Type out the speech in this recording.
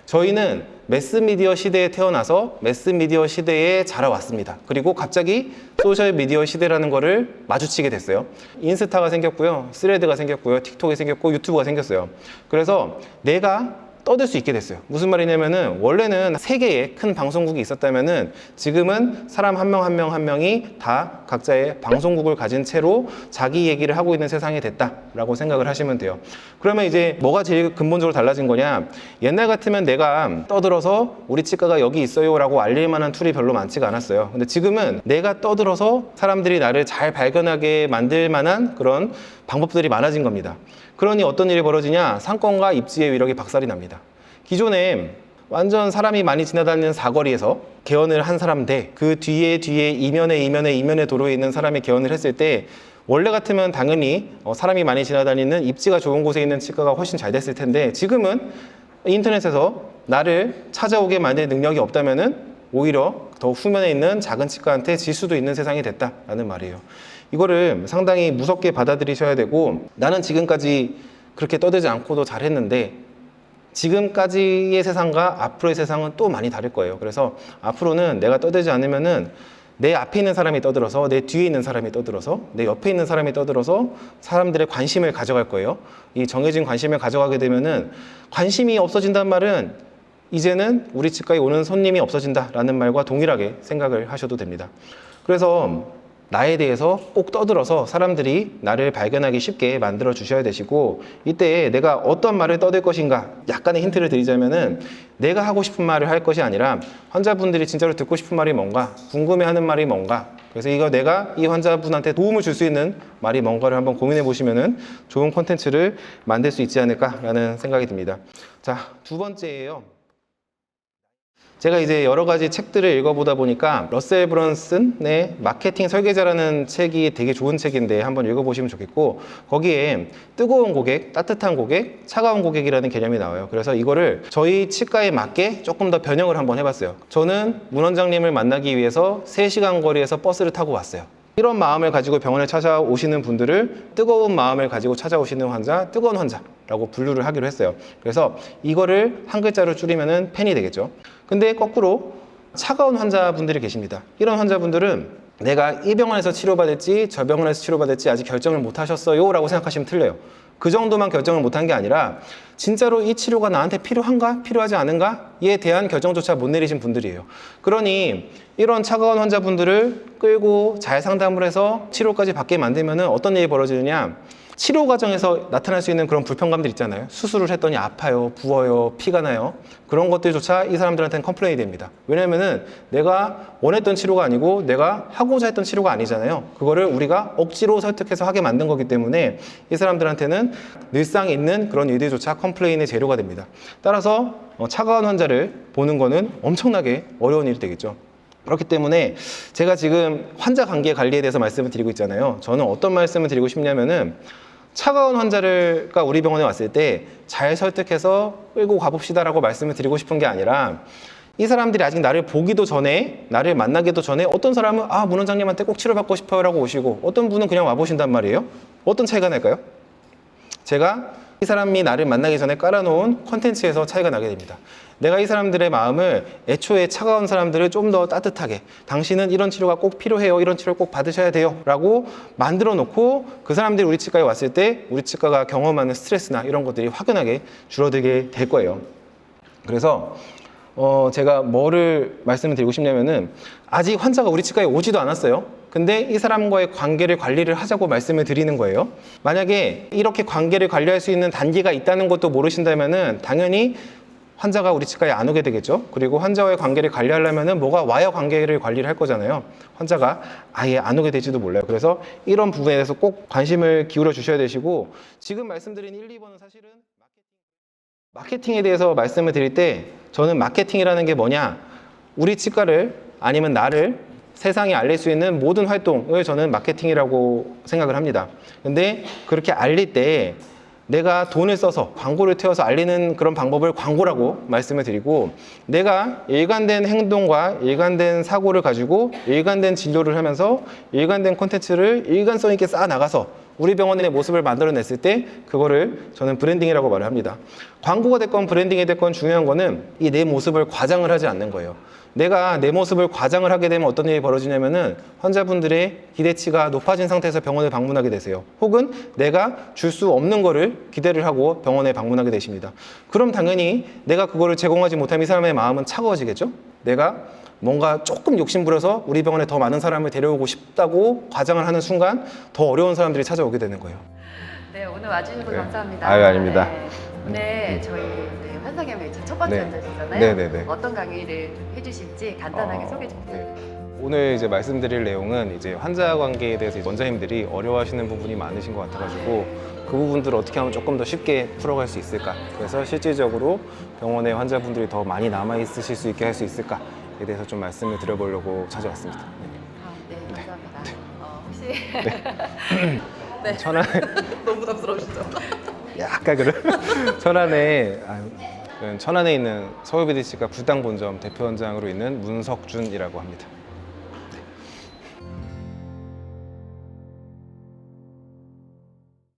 저희는 매스미디어 시대에 태어나서 매스미디어 시대에 자라왔습니다. 그리고 갑자기 소셜미디어 시대라는 거를 마주치게 됐어요. 인스타가 생겼고요, 스레드가 생겼고요, 틱톡이 생겼고 유튜브가 생겼어요. 그래서 내가 떠들 수 있게 됐어요. 무슨 말이냐면은 원래는 세 개의 큰 방송국이 있었다면은 지금은 사람 한 명 한 명 한 명이 다 각자의 방송국을 가진 채로 자기 얘기를 하고 있는 세상이 됐다라고 생각을 하시면 돼요. 그러면 이제 뭐가 제일 근본적으로 달라진 거냐? 옛날 같으면 내가 떠들어서 우리 치과가 여기 있어요 라고 알릴 만한 툴이 별로 많지가 않았어요. 근데 지금은 내가 떠들어서 사람들이 나를 잘 발견하게 만들 만한 그런 방법들이 많아진 겁니다. 그러니 어떤 일이 벌어지냐? 상권과 입지의 위력이 박살이 납니다. 기존에 완전 사람이 많이 지나다니는 사거리에서 개원을 한 사람 대 그 뒤에 이면에 도로에 있는 사람이 개원을 했을 때 원래 같으면 당연히 사람이 많이 지나다니는 입지가 좋은 곳에 있는 치과가 훨씬 잘 됐을 텐데 지금은 인터넷에서 나를 찾아오게 만들 능력이 없다면은 오히려 더 후면에 있는 작은 치과한테 질 수도 있는 세상이 됐다라는 말이에요. 이거를 상당히 무섭게 받아들이셔야 되고, 나는 지금까지 그렇게 떠들지 않고도 잘했는데 지금까지의 세상과 앞으로의 세상은 또 많이 다를 거예요. 그래서 앞으로는 내가 떠들지 않으면은 내 앞에 있는 사람이 떠들어서, 내 뒤에 있는 사람이 떠들어서, 내 옆에 있는 사람이 떠들어서 사람들의 관심을 가져갈 거예요. 이 정해진 관심을 가져가게 되면은, 관심이 없어진다는 말은 이제는 우리 치과에 오는 손님이 없어진다라는 말과 동일하게 생각을 하셔도 됩니다. 그래서 나에 대해서 꼭 떠들어서 사람들이 나를 발견하기 쉽게 만들어 주셔야 되시고, 이때 내가 어떤 말을 떠들 것인가 약간의 힌트를 드리자면은, 내가 하고 싶은 말을 할 것이 아니라 환자분들이 진짜로 듣고 싶은 말이 뭔가, 궁금해하는 말이 뭔가, 그래서 이거 내가 이 환자분한테 도움을 줄 수 있는 말이 뭔가를 한번 고민해 보시면은 좋은 콘텐츠를 만들 수 있지 않을까라는 생각이 듭니다. 자, 두 번째예요. 제가 이제 여러 가지 책들을 읽어보다 보니까 러셀 브런슨의 마케팅 설계자라는 책이 되게 좋은 책인데 한번 읽어보시면 좋겠고, 거기에 뜨거운 고객, 따뜻한 고객, 차가운 고객이라는 개념이 나와요. 그래서 이거를 저희 치과에 맞게 조금 더 변형을 한번 해봤어요. 저는 문 원장님을 만나기 위해서 3시간 거리에서 버스를 타고 왔어요. 이런 마음을 가지고 병원에 찾아오시는 분들을 뜨거운 마음을 가지고 찾아오시는 환자, 뜨거운 환자라고 분류를 하기로 했어요. 그래서 이거를 한 글자로 줄이면은 팬이 되겠죠. 근데 거꾸로 차가운 환자분들이 계십니다. 이런 환자분들은 내가 이 병원에서 치료받을지 저 병원에서 치료받을지 아직 결정을 못 하셨어요 라고 생각하시면 틀려요. 그 정도만 결정을 못한 게 아니라 진짜로 이 치료가 나한테 필요한가? 필요하지 않은가?에 대한 결정조차 못 내리신 분들이에요. 그러니 이런 차가운 환자분들을 끌고 잘 상담을 해서 치료까지 받게 만들면 어떤 일이 벌어지느냐? 치료 과정에서 나타날 수 있는 그런 불편감들 있잖아요. 수술을 했더니 아파요, 부어요, 피가 나요. 그런 것들조차 이 사람들한테는 컴플레인이 됩니다. 왜냐면은 내가 원했던 치료가 아니고 내가 하고자 했던 치료가 아니잖아요. 그거를 우리가 억지로 설득해서 하게 만든 거기 때문에 이 사람들한테는 늘상 있는 그런 일들조차 컴플레인의 재료가 됩니다. 따라서 차가운 환자를 보는 거는 엄청나게 어려운 일이 되겠죠. 그렇기 때문에 제가 지금 환자 관계 관리에 대해서 말씀을 드리고 있잖아요. 저는 어떤 말씀을 드리고 싶냐면은, 차가운 환자가 우리 병원에 왔을 때 잘 설득해서 끌고 가봅시다라고 말씀을 드리고 싶은 게 아니라, 이 사람들이 아직 나를 보기도 전에, 나를 만나기도 전에 어떤 사람은 문 원장님한테 꼭 치료받고 싶어요 라고 오시고, 어떤 분은 그냥 와보신단 말이에요. 어떤 차이가 날까요? 제가 이 사람이 나를 만나기 전에 깔아놓은 콘텐츠에서 차이가 나게 됩니다. 내가 이 사람들의 마음을, 애초에 차가운 사람들을 좀 더 따뜻하게, 당신은 이런 치료가 꼭 필요해요, 이런 치료를 꼭 받으셔야 돼요 라고 만들어 놓고, 그 사람들이 우리 치과에 왔을 때 우리 치과가 경험하는 스트레스나 이런 것들이 확연하게 줄어들게 될 거예요. 그래서 제가 뭐를 말씀을 드리고 싶냐면은, 아직 환자가 우리 치과에 오지도 않았어요. 근데 이 사람과의 관계를 관리를 하자고 말씀을 드리는 거예요. 만약에 이렇게 관계를 관리할 수 있는 단계가 있다는 것도 모르신다면은 당연히 환자가 우리 치과에 안 오게 되겠죠. 그리고 환자와의 관계를 관리하려면은 뭐가 와야 관계를 관리를 할 거잖아요. 환자가 아예 안 오게 될지도 몰라요. 그래서 이런 부분에 대해서 꼭 관심을 기울여 주셔야 되시고, 지금 말씀드린 1, 2번은 사실은 마케팅에 대해서 말씀을 드릴 때, 저는 마케팅이라는 게 뭐냐, 우리 치과를 아니면 나를 세상에 알릴 수 있는 모든 활동을 저는 마케팅이라고 생각을 합니다. 근데 그렇게 알릴 때 내가 돈을 써서 광고를 태워서 알리는 그런 방법을 광고라고 말씀을 드리고, 내가 일관된 행동과 일관된 사고를 가지고 일관된 진료를 하면서 일관된 콘텐츠를 일관성 있게 쌓아 나가서 우리 병원의 모습을 만들어냈을 때 그거를 저는 브랜딩이라고 말을 합니다. 광고가 됐건 브랜딩이 됐건 중요한 거는 이 내 모습을 과장을 하지 않는 거예요. 내가 내 모습을 과장을 하게 되면 어떤 일이 벌어지냐면은 환자분들의 기대치가 높아진 상태에서 병원을 방문하게 되세요. 혹은 내가 줄 수 없는 거를 기대를 하고 병원에 방문하게 되십니다. 그럼 당연히 내가 그거를 제공하지 못하면 이 사람의 마음은 차가워지겠죠? 내가 뭔가 조금 욕심부려서 우리 병원에 더 많은 사람을 데려오고 싶다고 과장을 하는 순간 더 어려운 사람들이 찾아오게 되는 거예요. 네, 오늘 와주셔서 네. 감사합니다. 아유, 아닙니다. 네, 저희 환상의 첫 번째 네. 환자시잖아요. 네네네. 어떤 강의를 해주실지 간단하게 소개 좀 부탁드립니다. 오늘 이제 말씀드릴 내용은 이제 환자 관계에 대해서 원장님들이 어려워하시는 부분이 많으신 것 같아가지고 그 부분들을 어떻게 하면 조금 더 쉽게 풀어갈 수 있을까. 그래서 실질적으로 병원에 환자분들이 더 많이 남아 있으실 수 있게 할 수 있을까에 대해서 좀 말씀을 드려보려고 찾아왔습니다. 네, 감사합니다. 혹시 네. 천안에 너무 부담스러우시죠? 약간 그래. 천안에 있는 서울비디치과 불당 본점 대표 원장으로 있는 문석준이라고 합니다.